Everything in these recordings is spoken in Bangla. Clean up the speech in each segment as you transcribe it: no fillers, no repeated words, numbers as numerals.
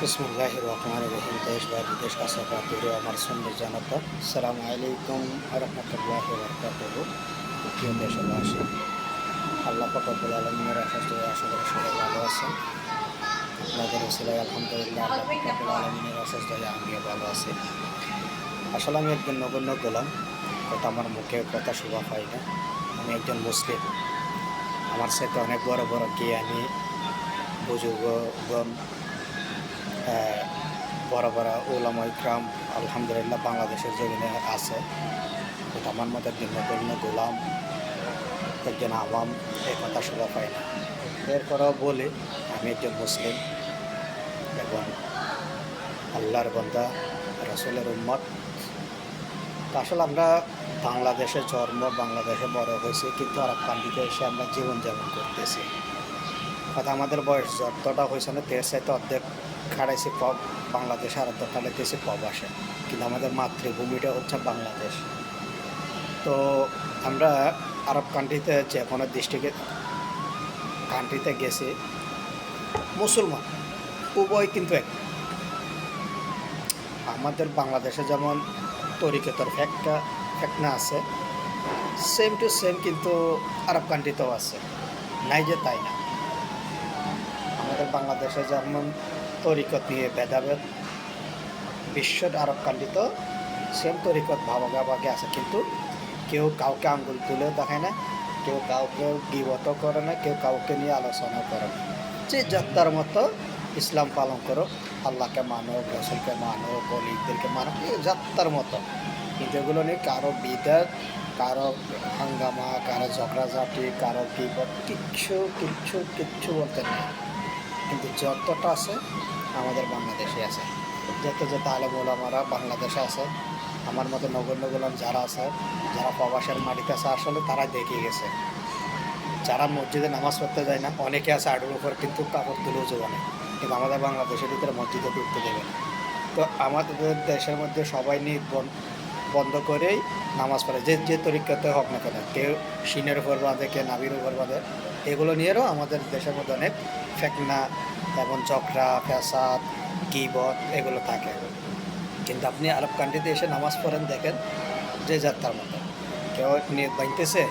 বিসমিল্লাহির রহমানির রহিম। দেশ বা বিদেশ কাছাকা দূরে আমার সুন্দর জনতা, আসসালামু আলাইকুম রহমতুল্লাহি ওয়া বারাকাতুহু। প্রিয় দেশবাসী, আল্লাহ পাক রব্বুল আলামিনের আশীষ দোয়া আশা করি সবাই ভালো আছেন। আপনাদের উসিলায় আলহামদুলিল্লাহ আল্লাহ পাক রব্বুল আলামিনের আশীষ দোয়া আমিও ভালো আছি। আসলে আমি একজন নগণ্য গোলাম, কথা আমার মুখে কথা শোভা পাই না। আমি একজন মুসলিম। আমার সাথে অনেক বড় বড় জ্ঞানী বুজুর্গগণ, বড় বড় উলামা ইকরাম আলহামদুলিল্লাহ বাংলাদেশের জমিনে আছে। কিন্তু আমার মতো একজন নগণ্য গোলাম, একজন আওয়াম এ কথা শোভা পায় না। এরপরেও বলি আমি একজন মুসলিম এবং আল্লাহর বান্দা, রাসূলের উম্মত। তো আসলে আমরা বাংলাদেশে জন্ম, বাংলাদেশে বড় হয়েছি, কিন্তু আরব কান্ট্রিতে এসে আমরা জীবনযাপন করতেছি। হয়তো আমাদের বয়স যতটা হয়েছে না, তের চাইতে অর্ধেক খাড়াইছি পব বাংলাদেশে, আর অর্ধেক খাড়াইতেছি প্রবাসে। কিন্তু আমাদের মাতৃভূমিটা হচ্ছে বাংলাদেশ। তো আমরা আরব কান্ট্রিতে যে কোনো ডিস্ট্রিক্টে কান্ট্রিতে গেছি, মুসলমান উভয় কিন্তু এক। আমাদের বাংলাদেশে যেমন তরিকতর ফেকনা আছে, সেম টু সেম কিন্তু আরব কান্ট্রিতেও আছে, নাই যে তাই না। আমাদের বাংলাদেশে যেমন তরিকত নিয়ে ভেদাভেদ, বিশ্বের আরব কান্ট্রিতেও সেম তরিকত ভাগাভাগি আছে, কিন্তু কেউ কাউকে আঙ্গুল তুলেও দেখায় না, কেউ কাউকে গীবতও করে না, কেউ কাউকে নিয়ে আলোচনা করে না। যে যাত্রার মতো ইসলাম পালন করো, আল্লাহকে মানো, রসুলকে মানো, বলিদেরকে মানো, যাত্রার মতো। কিন্তু এগুলো নিয়ে কারো বিদাত, কারো হাঙ্গামা, কারো ঝগড়াঝাটি, কারো গীবত, কিচ্ছু বলতে নেই। কিন্তু যতটা আছে আমাদের বাংলাদেশে আছে। যত আলেম ওলামারা বাংলাদেশে আছে, আমার মতো নগণ্য গোলাম যারা আছে, যারা প্রবাসের মাটিতে আছে, আসলে তারা দেখিয়ে গেছে। যারা মসজিদে নামাজ পড়তে যায় না, অনেকে আছে আডুর উপর কিন্তু কাপড় তুলেও জোগানে, কিন্তু আমাদের বাংলাদেশের ভিতরে মসজিদে ঢুকতে দেবে না। তো আমাদের দেশের মধ্যে সবাই নিয়ে বন্ধ করেই নামাজ পড়ে, যে তরিকাতে হোক না কেন, কেউ শিনের উপর বাঁধে, কেউ নাভির উপর বাঁধে। এগুলো নিয়েও আমাদের দেশের মধ্যে অনেক ফেকনা এবং ঝগড়া ফ্যাসাদ গীবত এগুলো থাকে। কিন্তু আপনি আরব কান্ট্রিতে এসে নামাজ পড়েন, দেখেন যে যাত্রার মতো। কেউ নিয়ত বাঁধতেছে,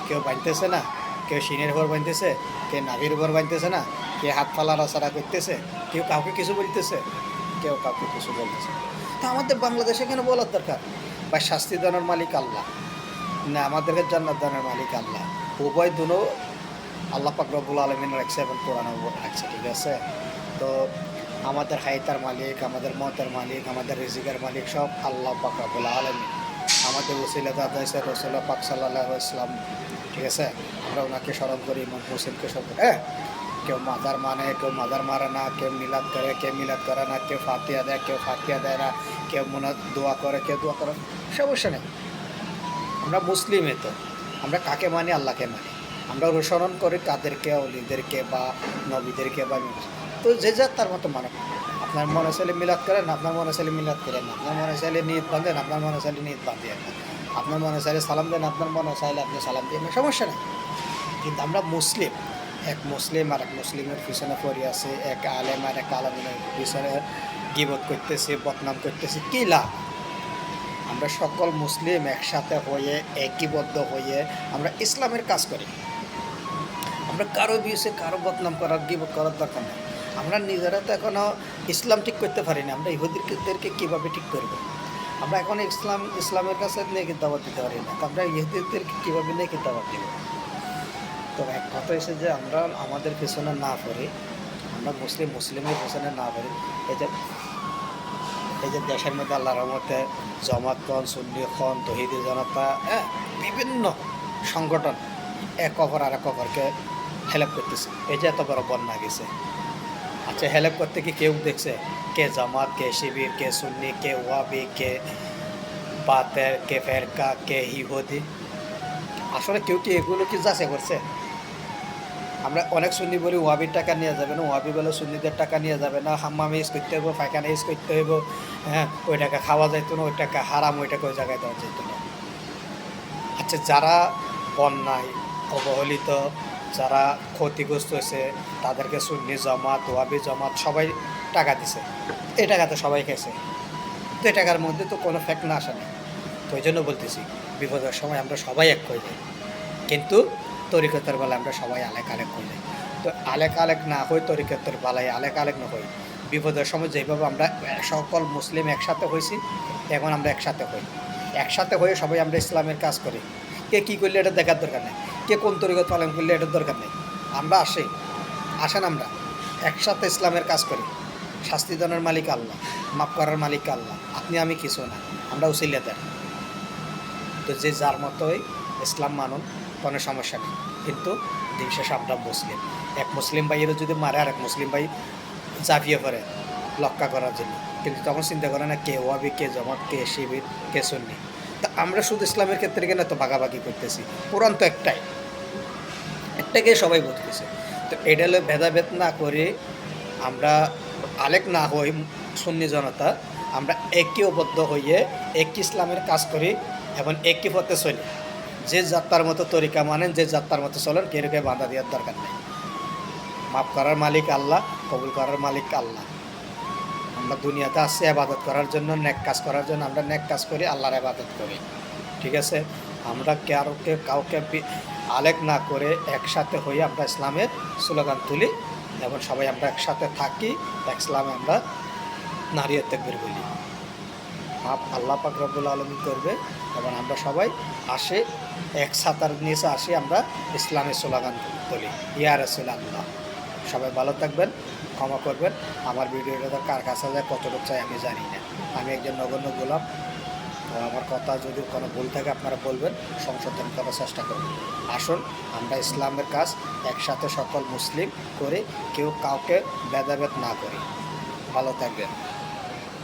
কেউ বাঁধতেছে না, কেউ শিনের উপর বাঁধতেছে, কেউ নাভির উপর বাঁধতেছে না, কেউ হাত ফালা রাসারা করতেছে, কেউ কাউকে কিছু বলতেছে, কেউ কাউকে কিছু বলতেছে। তা আমাদের বাংলাদেশে কেন বলার দরকার? বা শাস্তি দানের মালিক আল্লাহ না, আমাদেরকে জান্নাত দানের মালিক আল্লাহ। উভয় দুনো আল্লাহ পাক রব্বুল আলামিন রাখছে এবং কোরআনে রাখছে, ঠিক আছে? তো আমাদের হাইতার মালিক, আমাদের মতের মালিক, আমাদের রিজিকের মালিক সব আল্লাহ পাক রব্বুল আলামিন। আমাদের ওসিলা দাদা হয়েছে রাসূলুল্লাহ পাক সাল্লাল্লাহু আলাইহি ওয়াসাল্লাম, ঠিক আছে? আমরা ওনাকে স্মরণ করি, ইমাম হোসেনকে স্মরণ করি। কেউ মাজার মানে, কেউ মাজার মারে না, কেউ মিলাদ করে, কেউ মিলাদ করে না, কেউ ফাতিহা দেয়, কেউ ফাতিহা দেয় না, কেউ দোয়া করে, কেউ দোয়া করে, সমস্যা নেই। আমরা মুসলিমে তো আমরা কাকে মানি? আল্লাহকে মানি। আমরা অনুসরণ করি কাদেরকে? অলিদেরকে বা নবীদেরকে বা তো যে যার তার মতো মানে। আপনার মনে চাইলে মিলাদ করেন, আপনার মনে চাইলে মিলাদ করেন না, আপনার মনে চাইলে নিয়ত বাঁধেন, আপনার মনে চাইলে নিয়ত বাঁধেন না, আপনার মনে চাইলে সালাম দেন, আপনার মনে চাইলে আপনি সালাম দেন না, সমস্যা নেই। কিন্তু আমরা মুসলিম, এক মুসলিম আর এক মুসলিমের পিছনে পড়ে আছে, এক আলেম আর এক আলেমের পিছনে গীবত করতেছে, বদনাম করতেছে, কী লাভ? আমরা সকল মুসলিম একসাথে হয়ে, একীবদ্ধ হয়ে আমরা ইসলামের কাজ করি। আমরা কারো বিষয়ে কারো বদনাম করার, গীবত করার দরকার নেই। আমরা নিজেরা তো এখনও ইসলাম ঠিক করতে পারি না, আমরা ইহুদিদেরকে কীভাবে ঠিক করব? আমরা এখন ইসলামের কাছে নেকি দাওয়াত দিতে পারি না, তো আমরা ইহুদিদেরকে কীভাবে নেকি দাওয়াত দেব? তো এক কথা হয়েছে যে আমরা আমাদের পেছনে না পড়ি, আমরা মুসলিমের পেছনে না পড়ি। এই যে দেশের মধ্যে আল্লাহর রহমতে জামাতগণ, সুন্নিগণ, তৌহিদি জনতা, বিভিন্ন সংগঠন এক অপর আর এক অপরকে হেল্প করতেছে। এই যে এত বড় বন্যা গেছে, আচ্ছা হেল্প করতে কি কেউ দেখছে? কে জামাত, কে শিবির, কে সুন্নি, কে ওয়াবি, কে বাতের, কে ফেরকা, কে ইহুদি? আসলে কেউ কি এগুলো কি যাচাই করছে? আমরা অনেক সুন্নি বলি ওয়াবির টাকা নিয়ে যাবে না, ওয়াবি বলে সুন্নিদের টাকা নিয়ে যাবে না, হাম্মামে ইউজ করতে হইব, পায়খানা ইউজ করতে হইব, ওই টাকা খাওয়া যাইত না, ওই টাকা হারাম, ওই টাকা ওই জায়গায় দেওয়া যেত না। আচ্ছা যারা বন্যায় অবহেলিত, যারা ক্ষতিগ্রস্ত হয়েছে তাদেরকে সুন্নি জামাত ওয়াবি জামাত সবাই টাকা দিছে, এই টাকা তো সবাই খেয়েছে, তো এই টাকার মধ্যে তো কোনো ফ্যাক্ট না আসে না। তো ওই জন্য বলতেছি বিপদের সময় আমরা সবাই এক হয়ে যাই, কিন্তু তরিকতের বেলা আমরা সবাই আলেক আলেক হয়ে যাই। তো আলেক আলেক না হই তরিকতের বেলায় আলেক আলেক না হই, বিপদের সময় যেভাবে আমরা সকল মুসলিম একসাথে হয়েছি এখন আমরা একসাথে হই, একসাথে হয়ে সবাই আমরা ইসলামের কাজ করি। কে কী করলে এটা দেখার দরকার নেই, কে কোন তরিকত পালন করলে এটার দরকার নেই, আমরা আসেন আমরা একসাথে ইসলামের কাজ করি। শাস্তি দানের মালিক আল্লাহ, মাফ করার মালিক আল্লাহ, আপনি আমি কিছু না, আমরা উসিলাদার। তো যে যার মতোই ইসলাম মানুন, কোনো সমস্যা নেই, কিন্তু দিন শেষে আমরা মুসলিম। এক মুসলিম ভাইয়েরও যদি মারে আর এক মুসলিম ভাই জাফিয়ে পড়ে লক্ষ্য করার জন্য, কিন্তু তখন চিন্তা করে না কে ওয়াবি, কে জামাত, কে শিবির, কে সুন্নি। তা আমরা শুধু ইসলামের ক্ষেত্রে কেন তো ভাগাভাগি করতেছি, কোরআন তো একটাকে সবাই বলতেছে। তো এটা হলো ভেদাভেদ না করে আমরা আলেক না হই সুন্নি জনতা, আমরা ঐক্যবদ্ধ হয়ে এক ইসলামের কাজ করি এবং একই পথে চলি। যে যাত্রার মতো তরিকা মানেন, যে যাত্রার মতো চলেন, কেউ কেউ বাধা দেওয়ার দরকার নেই। মাফ করার মালিক আল্লাহ, কবুল করার মালিক আল্লাহ। আমরা দুনিয়াতে আসছি আবাদত করার জন্য, নেক কাজ করার জন্য, আমরা নেক কাজ করি, আল্লাহর আবাদত করি, ঠিক আছে। আমরা কাউকে আলেক না করে একসাথে হয়ে আমরা ইসলামের স্লোগান তুলি এবং সবাই আমরা একসাথে থাকি, ইসলামে আমরা নারীর তাকবীর বলি। আল্লাহ পাক রব্বুল আলামিন করবে এবং আমরা সবাই আসে এক ছাতার নিচে আসি, আমরা ইসলামের স্লোগান তুলি, ইয়া রাসূলুল্লাহ। সবাই ভালো থাকবেন, ক্ষমা করবেন। আমার ভিডিওটা কার কাছে যায় কতটুকু চাই আমি জানি না, আমি একজন নগণ্য গোলাম। তো আমার কথা যদি কোনো ভুল থাকে আপনারা বলবেন, সংশোধন করার চেষ্টা করবেন। আসুন আমরা ইসলামের কাজ একসাথে সকল মুসলিম করে, কেউ কাউকে ভেদাভেদ না করি। ভালো থাকবেন।